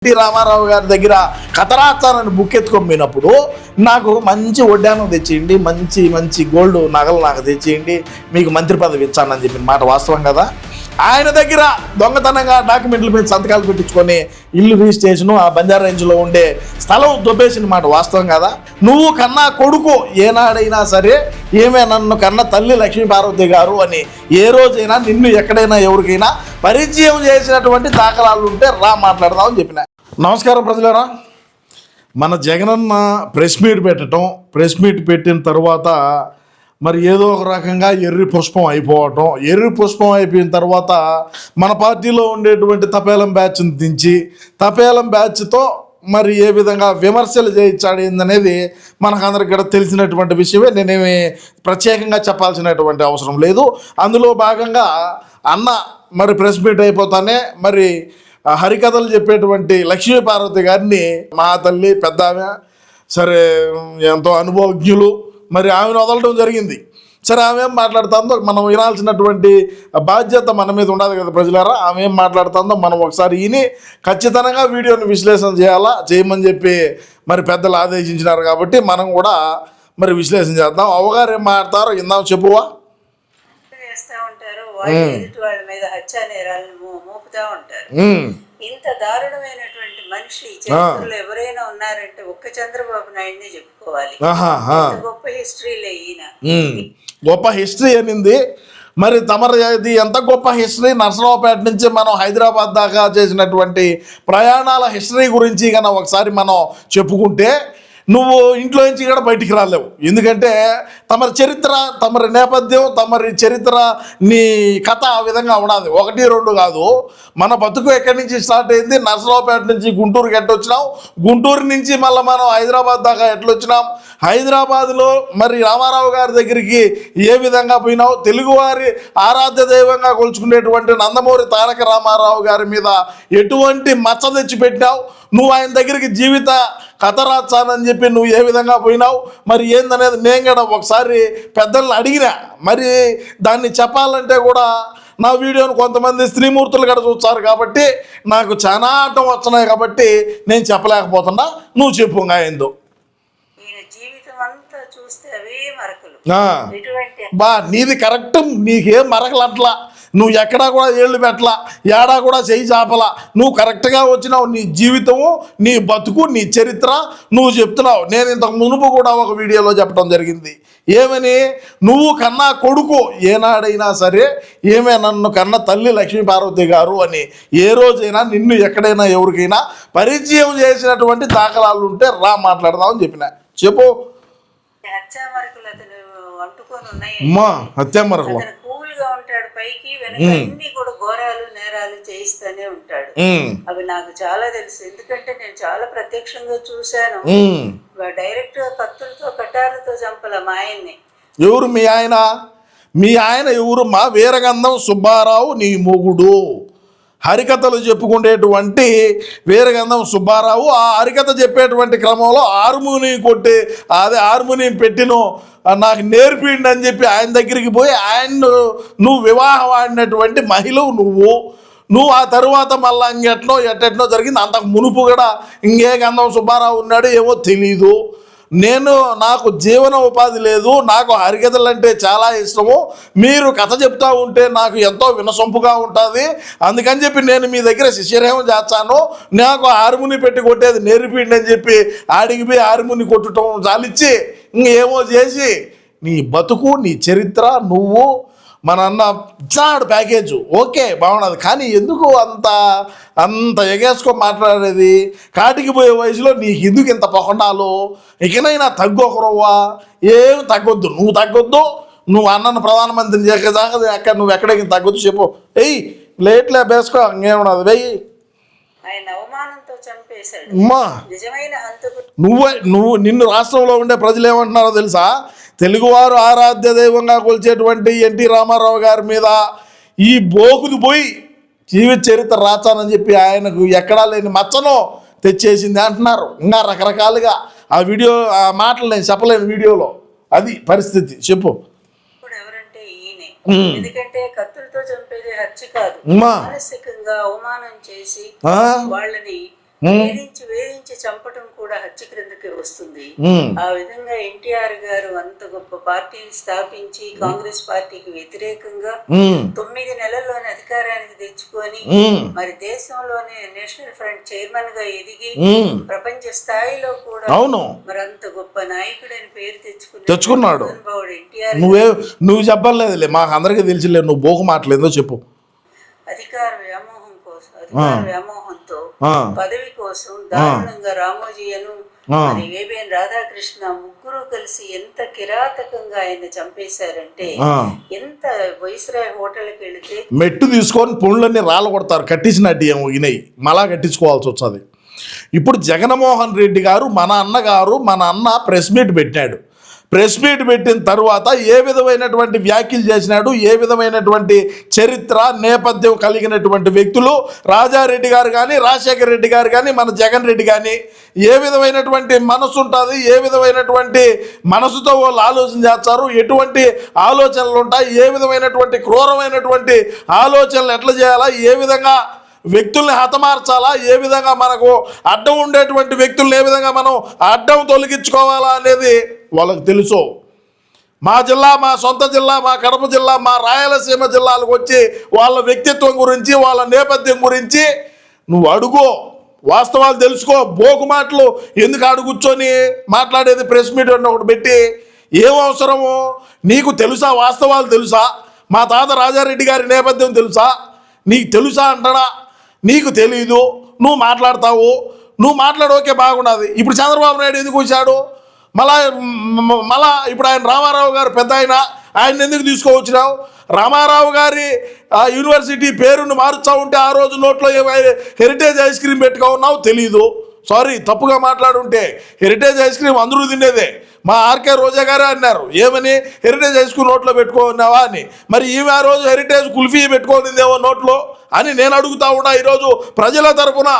NT Ramarao గారి దగ్గర కథరాచారని book ఎత్తుకొని నాకు మంచి వడ్డానం తెచ్చేయండి, మంచి మంచి గోల్డ్ నగలు నాకు తెచ్చేయండి, మీకు మంత్రి పదవి ఇచ్చానని చెప్పిన మాట వాస్తవం కదా. ఆయన దగ్గర దొంగతనంగా డాక్యుమెంట్ల మీద సంతకాలు పెట్టించుకొని ఇల్లు రిజిస్ట్రేషను ఆ బంజారా రేంజ్లో ఉండే స్థలం దొబ్బేసిన మాట వాస్తవం కదా. నువ్వు కన్నా కొడుకు ఏనాడైనా సరే ఏమే నన్ను కన్నా తల్లి లక్ష్మీపార్వతి గారు అని ఏ రోజైనా నిన్ను ఎక్కడైనా ఎవరికైనా పరిచయం చేసినటువంటి దాఖలాలు ఉంటే రా మాట్లాడదామని చెప్పిన. నమస్కారం ప్రజలారా. మన జగనన్న ప్రెస్ మీట్ పెట్టిన తర్వాత మరి ఏదో ఒక రకంగా ఎర్రి పుష్పం అయిపోయిన తర్వాత మన పార్టీలో ఉండేటువంటి తపేలం బ్యాచ్ని దించి తపేలం బ్యాచ్తో మరి ఏ విధంగా విమర్శలు చేయించాడు ఏందనేది మనకందరికి కూడా తెలిసినటువంటి విషయమే. నేనేమి ప్రత్యేకంగా చెప్పాల్సినటువంటి అవసరం లేదు. అందులో భాగంగా అన్న మరి ప్రెస్ మీట్ అయిపోతానే మరి హరికథలు చెప్పేటువంటి లక్ష్మీపార్వతి గారిని మా తల్లి పెద్ద ఆమె, సరే ఎంతో అనుభవజ్ఞులు, మరి ఆమెను వదలడం జరిగింది. సరే ఆమె ఏం మాట్లాడుతుందో మనం వినాల్సినటువంటి బాధ్యత మన మీద ఉండదు కదా ప్రజలారా. ఆమె ఏం మాట్లాడుతుందో మనం ఒకసారి విని ఖచ్చితంగా వీడియోని విశ్లేషణ చేయమని చెప్పి మరి పెద్దలు ఆదేశించినారు కాబట్టి మనం కూడా మరి విశ్లేషణ చేద్దాం. అవగారు ఏం మాట్లాడతారో ఇందాం, చెప్పువా. వాళ్ళ మీద హత్యా నేరాలను మోపుతా ఉంటారు. ఇంత దారుణమైనటువంటి మనిషి చరిత్రలో ఎవరైనా ఉన్నారంటే ఒక్క చంద్రబాబు నాయుడిని చెప్పుకోవాలి. గొప్ప హిస్టరీలే ఈయన. గొప్ప హిస్టరీ అనింది. మరి తమది ఎంత గొప్ప హిస్టరీ. నర్సరావుపేట నుంచి మనం హైదరాబాద్ దాకా చేసినటువంటి ప్రయాణాల హిస్టరీ గురించి కన్నా ఒకసారి మనం చెప్పుకుంటే నువ్వు ఇంట్లో నుంచి కూడా బయటికి రాలేవు. ఎందుకంటే తమరి చరిత్ర, తమరి నేపథ్యం, తమరి చరిత్ర, నీ కథ ఆ విధంగా ఉన్నది. 1, 2 కాదు. మన బతుకు ఎక్కడి నుంచి స్టార్ట్ అయింది, నర్సరావుపేట నుంచి గుంటూరుకి ఎట్లొచ్చినాం, గుంటూరు నుంచి మళ్ళీ మనం హైదరాబాద్ దాకా ఎట్లొచ్చినాం, హైదరాబాద్లో మరి రామారావు గారి దగ్గరికి ఏ విధంగా పోయినావు, తెలుగువారి ఆరాధ్య దైవంగా కొలుచుకునేటువంటి నందమూరి తారక రామారావు గారి మీద ఎటువంటి మచ్చ తెచ్చిపెట్టినావు, నువ్వు ఆయన దగ్గరికి జీవిత కథ రాచానని చెప్పి నువ్వు ఏ విధంగా పోయినావు, మరి ఏందనేది నేను కూడా ఒకసారి పెద్దలను అడిగినా. మరి దాన్ని చెప్పాలంటే కూడా నా వీడియోను కొంతమంది స్త్రీమూర్తులు కూడా చూస్తారు కాబట్టి నాకు చాలా ఆటం వచ్చినాయి కాబట్టి నేను చెప్పలేకపోతున్నా. నువ్వు చెప్పు ఏందో. బా నీది కరెక్ట్, నీకేం మరకలు అట్లా, నువ్వు ఎక్కడా కూడా ఏళ్ళు పెట్టలా, ఏడా కూడా చెయ్యి చాపలా, నువ్వు కరెక్ట్గా వచ్చినావు. నీ జీవితము, నీ బతుకు, నీ చరిత్ర నువ్వు చెప్తున్నావు. నేను ఇంతకు మునుపు కూడా ఒక వీడియోలో చెప్పడం జరిగింది. ఏమని, నువ్వు కన్నా కొడుకు ఏనాడైనా సరే ఏమే నన్ను కన్నా తల్లి లక్ష్మీపార్వతి గారు అని ఏ రోజైనా నిన్ను ఎక్కడైనా ఎవరికైనా పరిచయం చేసినటువంటి దాఖలాలు ఉంటే రా మాట్లాడదామని చెప్పిన. చెప్పు. హత్యామరకులు కూల్గా ఉంటాడు, పైకి వెనక అన్ని కూడా ఘోరాలు నేరాలు చేయిస్తూనే ఉంటాడు. అవి నాకు చాలా తెలుసు, ఎందుకంటే నేను చాలా ప్రత్యక్షంగా చూశాను. డైరెక్ట్ గా కత్తులతో కటారుతో చంపల మా ఆయన్ని. ఎవరు మీ ఆయన? మీ ఆయన ఎవరు? మా వీరగంధం సుబ్బారావు నీ మొగుడు. హరికథలు చెప్పుకునేటువంటి వీరగంధం సుబ్బారావు ఆ హరికథ చెప్పేటువంటి క్రమంలో హార్మోనియం పెట్టినో నాకు నేర్పిండి అని చెప్పి ఆయన దగ్గరికి పోయి నువ్వు వివాహం ఆడినటువంటి మహిళవు నువ్వు ఆ తరువాత మళ్ళీ ఎట్టెట్నో జరిగింది. అంతకు మునుపు కూడా ఇంకే గంధం సుబ్బారావు ఉన్నాడు ఏమో తెలీదు. నాకు జీవన ఉపాధి లేదు, నాకు హరికథలు అంటే చాలా ఇష్టము, మీరు కథ చెప్తూ ఉంటే నాకు ఎంతో వినసొంపుగా ఉంటుంది, అందుకని చెప్పి నేను మీ దగ్గర శిష్యరేమో చేస్తాను, నాకు హార్మోని పెట్టి కొట్టేది నేర్పిండి అని చెప్పి ఆడికి పోయి హార్మోని కొట్టడం చాలిచ్చి ఇంకేమో చేసి నీ బతుకు, నీ చరిత్ర, నువ్వు మన అన్న ఇచ్చాడు ప్యాకేజు, ఓకే బాగున్నది. కానీ ఎందుకు అంత ఎగేసుకో మాట్లాడేది? కాటికి పోయే వయసులో నీకు ఎందుకు ఇంత పొగడాలు? ఇకనైనా తగ్గొకరవ్వా, ఏం తగ్గొద్దు, నువ్వు తగ్గొద్దు. నువ్వు అన్నను ప్రధానమంత్రిని చేసేదాకా ఎక్కడ నువ్వు ఎక్కడికి తగ్గొద్దు. చెప్పు. లేట్లే బేసుకో, ఇంకేమున్నది వెయ్యి. నిన్ను రాష్ట్రంలో ఉండే ప్రజలు ఏమంటున్నారో తెలుసా? తెలుగువారు ఆరాధ్య దైవంగా కొలిచేటువంటి ఎన్టీ రామారావు గారి మీద ఈ బోకుది పోయి జీవిత చరిత్ర రాచానని చెప్పి ఆయనకు ఎక్కడా లేని మచ్చను తెచ్చేసింది అంటున్నారు. ఇంకా రకరకాలుగా ఆ మాటలు నేను చెప్పలేను వీడియోలో. అది పరిస్థితి. చెప్పు. ఎందుకంటే కత్తులతో చంపేది హత్య కాదు, మానసికంగా అవమానం చేసి వాళ్ళని వేధించి వేధించి చంపటం కూడా హత్య క్రిందకి వస్తుంది. ఆ విధంగా ఎన్టీఆర్ గారు అంత గొప్ప పార్టీని స్థాపించి కాంగ్రెస్ పార్టీకి వ్యతిరేకంగా 9 నెలల్లోనే అధికారానికి తెచ్చుకొని మరి దేశంలోనే నేషనల్ ఫ్రంట్ చైర్మన్ గా ఎదిగి ప్రపంచ స్థాయిలో కూడా మరి అంత గొప్ప నాయకుడని పేరు తెచ్చుకున్నాడు ఎన్టీఆర్. నువ్వు చెప్పలేదులే, మాకు అందరికీ తెలిసిలే, నువ్వు బోకు మాటలేదో చెప్పు. అధికార వ్యామోహం కోసం, అధికార వ్యామోహంతో పదవి కోసం దారుణంగా రామోజీయను మరి వేబేన్ రాధాకృష్ణ ముగ్గురు కలిసి ఎంత కిరాతకంగా ఆయన చంపేశారంటే, ఎంత వైస్రాయ్ హోటల్కి వెళితే మెట్టు తీసుకొని పుండ్లన్నీ రాళ్ళు కొడతారు, కట్టించినట్టు ఏమో వినయ్ మళ్ళా కట్టించుకోవాల్సి వస్తుంది. ఇప్పుడు జగన్మోహన్ రెడ్డి గారు మన అన్న ప్రెస్ మీట్ పెట్టాడు. ప్రెస్ మీట్ పెట్టిన తర్వాత ఏ విధమైనటువంటి వ్యాఖ్యలు చేసినాడు, ఏ విధమైనటువంటి చరిత్ర నేపథ్యం కలిగినటువంటి వ్యక్తులు రాజారెడ్డి గారు కానీ, రాజశేఖర రెడ్డి గారు కానీ, మన జగన్ రెడ్డి కానీ ఏ విధమైనటువంటి మనసు ఉంటుంది, ఏ విధమైనటువంటి మనసుతో వాళ్ళు ఆలోచన చేస్తారు, ఎటువంటి ఆలోచనలు ఉంటాయి, ఏ విధమైనటువంటి క్రూరమైనటువంటి ఆలోచనలు ఎట్లా చేయాలా, ఏ విధంగా వ్యక్తుల్ని హతమార్చాలా, ఏ విధంగా మనకు అడ్డం ఉండేటువంటి వ్యక్తుల్ని ఏ విధంగా మనం అడ్డం తొలగించుకోవాలా అనేది వాళ్ళకి తెలుసు. మా జిల్లా, మా సొంత జిల్లా, మా కడప జిల్లా, మా రాయలసీమ జిల్లాలకు వచ్చి వాళ్ళ వ్యక్తిత్వం గురించి, వాళ్ళ నేపథ్యం గురించి నువ్వు అడుగు, వాస్తవాలు తెలుసుకో. బోకు మాటలు ఎందుకు అడుగుచ్చొని మాట్లాడేది ప్రెస్ మీట్ అని ఒకటి పెట్టి ఏం అవసరము? నీకు తెలుసా? వాస్తవాలు తెలుసా? మా తాత రాజారెడ్డి గారి నేపథ్యం తెలుసా? నీకు తెలుసా అంటాడా? నీకు తెలీదు, నువ్వు మాట్లాడతావు. నువ్వు మాట్లాడోకే బాగున్నది. ఇప్పుడు చంద్రబాబు నాయుడు ఎందుకు వచ్చాడు? మళ్ళా ఇప్పుడు ఆయన రామారావు గారు పెద్ద ఆయన ఎందుకు తీసుకువచ్చినావు? రామారావు గారి యూనివర్సిటీ పేరును మారుస్తూ ఉంటే ఆ రోజు నోట్లో హెరిటేజ్ ఐస్ క్రీమ్ పెట్టుకున్నావు తెలీదు. సారీ, తప్పుగా మాట్లాడుంటే హెరిటేజ్ ఐస్ క్రీమ్ అందరూ తినేదే. మా ఆర్కే రోజా గారే అన్నారు, ఏమని హెరిటేజ్ ఐస్ క్రీమ్ నోట్లో పెట్టుకున్నావా అని. మరి ఈమె ఆ రోజు హెరిటేజ్ కుల్ఫీ పెట్టుకోనిందేమో నోట్లో అని నేను అడుగుతా ఉన్నా. ఈరోజు ప్రజల తరపున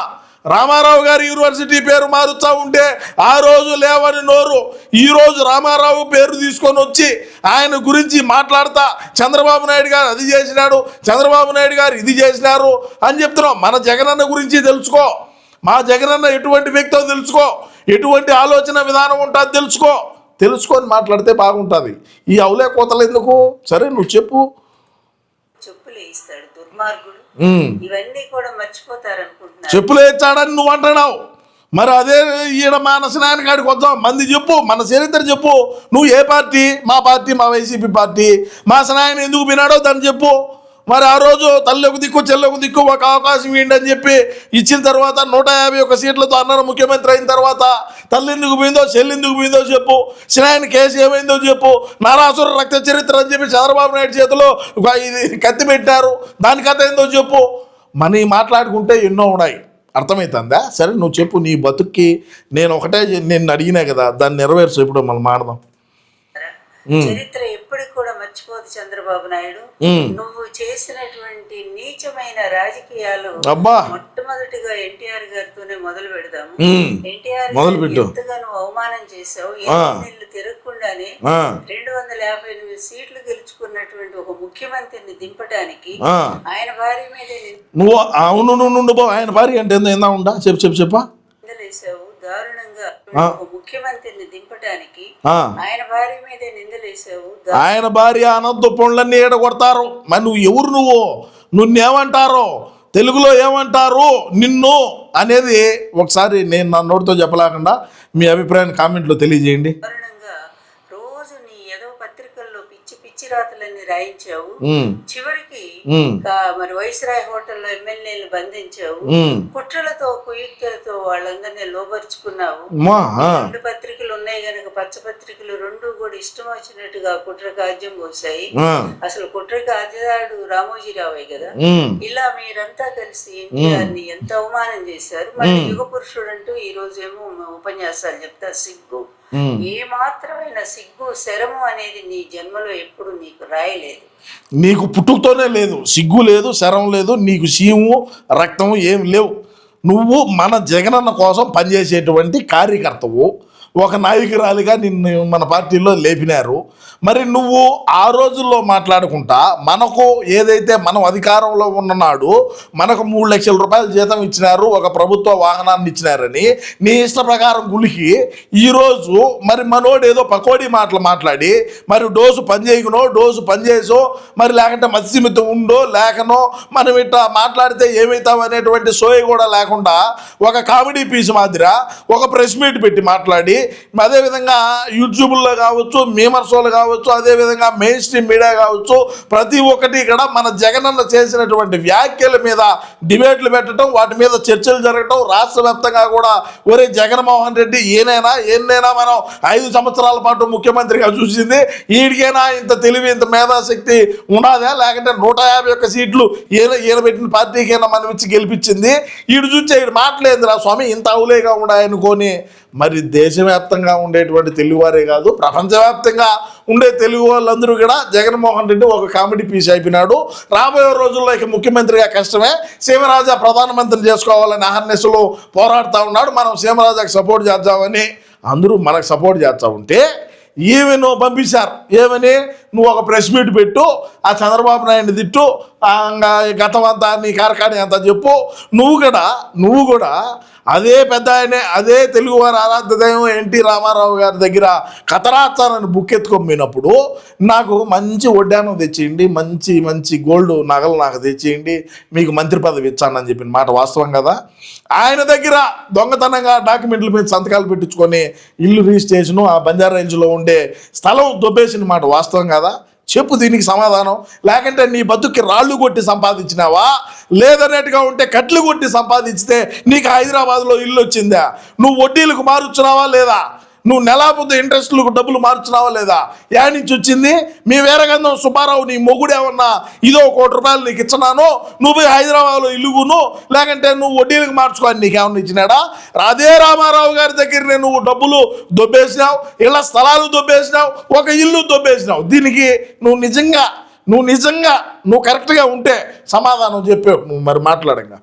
రామారావు గారి యూనివర్సిటీ పేరు మారుస్తూ ఉంటే ఆ రోజు లేవని నోరు ఈరోజు రామారావు పేరు తీసుకొని వచ్చి ఆయన గురించి మాట్లాడతా చంద్రబాబు నాయుడు గారు అది చేసినాడు, చంద్రబాబు నాయుడు గారు ఇది చేసినారు అని చెప్తున్నాం. మన జగనన్న గురించి తెలుసుకో, మా జగనన్న ఎటువంటి వ్యక్తో తెలుసుకో, ఎటువంటి ఆలోచన విధానం ఉంటుంది తెలుసుకొని మాట్లాడితే బాగుంటుంది. ఈ అవులే కోతలు ఎందుకు? సరే నువ్వు చెప్పు. చెప్పులు ఇస్తాడు దుర్మార్గుడు, ఇవన్నీ కూడా మర్చిపోతారనుకుంటున్నా. చెప్పులు ఇచ్చాడని నువ్వు అంటున్నావు, మరి అదే ఈయన మానసనాయన కాడికి వద్దాం. మంది చెప్పు, మన చరిత్ర చెప్పు. నువ్వు ఏ పార్టీ? మా పార్టీ, మా వైసీపీ పార్టీ. మాసనాయన ఎందుకు వినాడో దాన్ని చెప్పు. మరి ఆ రోజు తల్లికి దిక్కు చెల్లెకు దిక్కు ఒక అవకాశం ఇవ్వండి అని చెప్పి ఇచ్చిన తర్వాత 151 సీట్లతో అన్నారు ముఖ్యమంత్రి అయిన తర్వాత తల్లి ఎందుకు పోయిందో, చెల్లి ఎందుకు పోయిందో చెప్పు. సినాయన కేసు ఏమైందో చెప్పు. నారాసుర రక్త చరిత్ర అని చెప్పి చంద్రబాబు నాయుడు చేతిలో ఇది కత్తి పెట్టారు, దాని కథ ఏందో చెప్పు. మనీ మాట్లాడుకుంటే ఎన్నో ఉన్నాయి, అర్థమవుతుందా? సరే నువ్వు చెప్పు. నీ బతుక్కి నేను ఒకటే నేను అడిగినా కదా, దాన్ని నెరవేర్చు. ఇప్పుడు మనం మాడదాం. చరిత్ర ఎప్పటికి కూడా మర్చిపోదు చంద్రబాబు నాయుడు. నువ్వు చేసినటువంటి నీచమైన రాజకీయాలు మొట్టమొదటిగా ఎన్టీఆర్ గారితోనే మొదలు పెడదాము. ఎన్టీఆర్ ఎంతగానో అవమానం చేశావు. 8 నెలలు తిరగకుండానే 258 సీట్లు గెలుచుకున్నటువంటి ఒక ముఖ్యమంత్రిని దింపడానికి ఆయన భార్య మీద ఆయన భార్య అంటే చెప్పా నిందలేసావు. దారుణంగా ఒక ముఖ్యమంత్రిని దింపడానికి ఆయన భార్య మీద నిందలేసావు. ఆయన భార్య అనంత పనులన్నీ ఏడగొడతారు. మరి నువ్వు ఎవరు? నువ్వేమంటారో తెలుగులో ఏమంటారు నిన్ను అనేది ఒకసారి నేను నా నోటితో చెప్పలేకుండా మీ అభిప్రాయాన్ని కామెంట్లో తెలియజేయండి. రోజు నీ ఏదో పత్రికల్లో పిచ్చి పిచ్చి రాతలన్నీ రాయించావు. చివరికి మరి వైస్రాయ్ హోటల్లో ఎమ్మెల్యేలు బంధించావు. కుట్రలతో కుయుక్తులతో వాళ్ళందరినీ లోపరుచుకున్నావు. 2 పత్రికలు ఉన్నాయి కనుక పచ్చ పత్రికలు 2 కూడా ఇష్టం వచ్చినట్టుగా కుట్ర కాజ్యం పోసాయి. అసలు కుట్ర కాజాడు రామోజీరావే కదా. ఇలా మీరంతా కలిసి ఎన్టీఆర్ ని ఎంత అవమానం చేశారు. మరి యుగ పురుషుడు అంటూ ఈ రోజు ఏమో ఉపన్యాసాలు చెప్తా. సిగ్గు, ఏ మాత్రమైన సిగ్గు శరము అనేది నీ జన్మలో ఎప్పుడు నీకు రాయలేదు. నీకు పుట్టుకతోనే లేదు, సిగ్గు లేదు, శరం లేదు, నీకు సీము రక్తము ఏం లేవు. నువ్వు మన జగనన్న కోసం పనిచేసేటువంటి కార్యకర్తవు. ఒక నాయకురాలిగా నిన్ను మన పార్టీలో లేపినారు. మరి నువ్వు ఆ రోజుల్లో మాట్లాడుకుంటా మనకు ఏదైతే మనం అధికారంలో ఉన్ననాడు మనకు 3 లక్షల రూపాయల జీతం ఇచ్చినారు, ఒక ప్రభుత్వ వాహనాన్ని ఇచ్చినారని నీ ఇష్ట ప్రకారం గులికి ఈరోజు మరి మనోడు ఏదో పకోడీ మాటలు మాట్లాడి మరి డోసు పని చేయకునో డోసు పని చేసో మరి లేకుంటే మత్స్యమితం ఉండో లేకనో మనం ఇట్లా మాట్లాడితే ఏమవుతాం అనేటువంటి సోయి కూడా లేకుండా ఒక కామెడీ పీస్ మాదిరా ఒక ప్రెస్ మీట్ పెట్టి మాట్లాడి అదేవిధంగా యూట్యూబ్లో కావచ్చు, మీమర్సోలు కావచ్చు, అదేవిధంగా మెయిన్ స్ట్రీమ్ మీడియా కావచ్చు, ప్రతి ఒక్కటి ఇక్కడ మన జగనన్న చేసినటువంటి వ్యాఖ్యల మీద డిబేట్లు పెట్టడం, వాటి మీద చర్చలు జరగటం, రాష్ట్ర వ్యాప్తంగా కూడా ఒరే జగన్మోహన్ రెడ్డి ఏనైనా మనం 5 సంవత్సరాల పాటు ముఖ్యమంత్రిగా చూసింది, ఈడికైనా ఇంత తెలివి ఇంత మేధాశక్తి ఉన్నదా, లేకుంటే 151 సీట్లు ఈయన పెట్టిన పార్టీకైనా మనం ఇచ్చి గెలిపించింది, ఈడు చూసే ఈడు మాట్లాడేందిరా స్వామి ఇంత అవులేగా ఉన్నాయనుకొని మరి దేశవ్యాప్తంగా ఉండేటువంటి తెలుగువారే కాదు ప్రపంచవ్యాప్తంగా ఉండే తెలుగు వాళ్ళందరూ కూడా జగన్మోహన్ రెడ్డి ఒక కామెడీ పీస్ అయిపోయినాడు. రాబోయే రోజుల్లో ఇక ముఖ్యమంత్రిగా కష్టమే, సీమరాజా ప్రధానమంత్రిని చేసుకోవాలని అహర్నిశలు పోరాడుతూ ఉన్నాడు. మనం సీమరాజాకి సపోర్ట్ చేద్దామని అందరూ మనకు సపోర్ట్ చేస్తూ ఉంటే ఈమెను పంపించారు. ఏమని నువ్వు ఒక ప్రెస్ మీట్ పెట్టు, ఆ చంద్రబాబు నాయుడిని తిట్టు, గతం అంతా నీ కార్ఖానీ అంతా చెప్పు, నువ్వు కూడా అదే పెద్ద ఆయనే అదే తెలుగువారి ఆరాధ్య దైవం ఎన్టీ రామారావు గారి దగ్గర కథరాచారని బుక్ ఎత్తుకొమ్మినప్పుడు నాకు మంచి వడ్డానం తెచ్చేయండి, మంచి మంచి గోల్డ్ నగలు నాకు తెచ్చేయండి, మీకు మంత్రి పదవి ఇచ్చానని చెప్పిన మాట వాస్తవం కదా. ఆయన దగ్గర దొంగతనంగా డాక్యుమెంట్ల మీద సంతకాలు పెట్టించుకొని ఇల్లు రిజిస్ట్రేషను ఆ బంజారా హిల్స్లో ఉండే స్థలం దొబ్బేసిన మాట వాస్తవం కదా. చెప్పు దీనికి సమాధానం. లేకంటే నీ బతుక్కి రాళ్ళు కొట్టి సంపాదించినావా, లేదన్నట్టుగా ఉంటే కట్లు కొట్టి సంపాదించితే నీకు హైదరాబాద్లో ఇల్లు వచ్చిందా, నువ్వు వడ్డీలకు మారుచున్నావా లేదా, నువ్వు నెలాపొద్దు ఇంట్రెస్ట్లకు డబ్బులు మార్చున్నావా లేదా, యాడ్ నుంచి వచ్చింది మీ వీరగంధం సుబ్బారావు నీ మొగుడేమన్నా ఇదో 1 కోటి రూపాయలు నీకు ఇచ్చినాను నువ్వు హైదరాబాద్లో ఇల్లుగును లేకంటే నువ్వు వడ్డీలకు మార్చుకోని నీకేమన్నా ఇచ్చినాడా. అదే రామారావు గారి దగ్గరనే నువ్వు డబ్బులు దొబ్బేసినావు, ఇళ్ల స్థలాలు దొబ్బేసినావు, ఒక ఇల్లు దొబ్బేసినావు. దీనికి నువ్వు కరెక్ట్గా ఉంటే సమాధానం చెప్పావు. నువ్వు మరి మాట్లాడంగా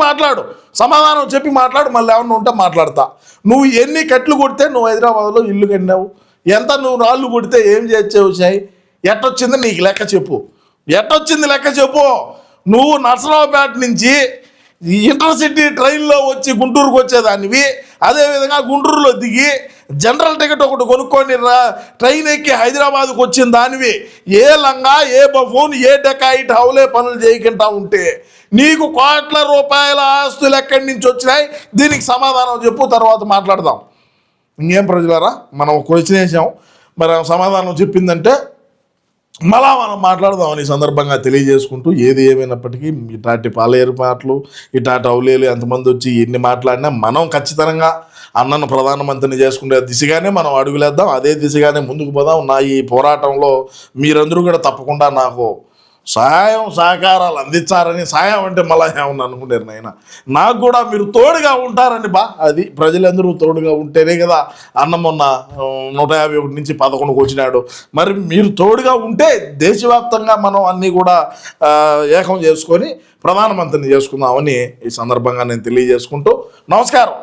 మాట్లాడు, సమాధానం చెప్పి మాట్లాడు, మళ్ళీ ఏమన్నా ఉంటే మాట్లాడతా. నువ్వు ఎన్ని కట్లు కొడితే నువ్వు హైదరాబాద్లో ఇల్లు కట్టినావు, ఎంత నువ్వు రాళ్ళు కొడితే ఏం చేసాయి, ఎట్టొచ్చింది నీకు లెక్క చెప్పు, లెక్క చెప్పు. నువ్వు నర్సరావుపేట నుంచి ఇంటర్సిటీ ట్రైన్లో వచ్చి గుంటూరుకు వచ్చేదానివి, అదేవిధంగా గుంటూరులో దిగి జనరల్ టికెట్ ఒకటి కొనుక్కొని ట్రైన్ ఎక్కి హైదరాబాద్కు వచ్చిన దానివి, ఏ లంగా ఏ బఫూన్ ఏ డెకాయిట్ హౌలే పనులు చేయకుండా ఉంటే నీకు కోట్ల రూపాయల ఆస్తులు ఎక్కడి నుంచి వచ్చినాయి, దీనికి సమాధానం చెప్పు, తర్వాత మాట్లాడదాం. ఇంకేం ప్రజలారా, మనం క్వశ్చన్ వేసాం, మరి సమాధానం చెప్పిందంటే మళ్ళా మనం మాట్లాడదామని ఈ సందర్భంగా తెలియజేసుకుంటూ, ఏది ఏమైనప్పటికీ ఇట్లాంటి పాలేరుపాట్లు ఇట్లాంటి అవులేలు ఎంతమంది వచ్చి ఎన్ని మాట్లాడినా మనం ఖచ్చితంగా అన్నను ప్రధానమంత్రిని చేసుకునే దిశగానే మనం అడుగులేద్దాం, అదే దిశగానే ముందుకు పోదాం. నా ఈ పోరాటంలో మీరందరూ కూడా తప్పకుండా నాకు సహాయం సహకారాలు అందించారని, సాయం అంటే మళ్ళా ఏమన్నా అనుకుంటారు నాయన, నాకు కూడా మీరు తోడుగా ఉంటారని అది ప్రజలందరూ తోడుగా ఉంటేనే కదా అన్న మొన్న 151 నుంచి 11కు వచ్చినాడు. మరి మీరు తోడుగా ఉంటే దేశవ్యాప్తంగా మనం అన్నీ కూడా ఏకం చేసుకొని ప్రధానమంత్రిని చేసుకుందామని ఈ సందర్భంగా నేను తెలియజేసుకుంటూ నమస్కారం.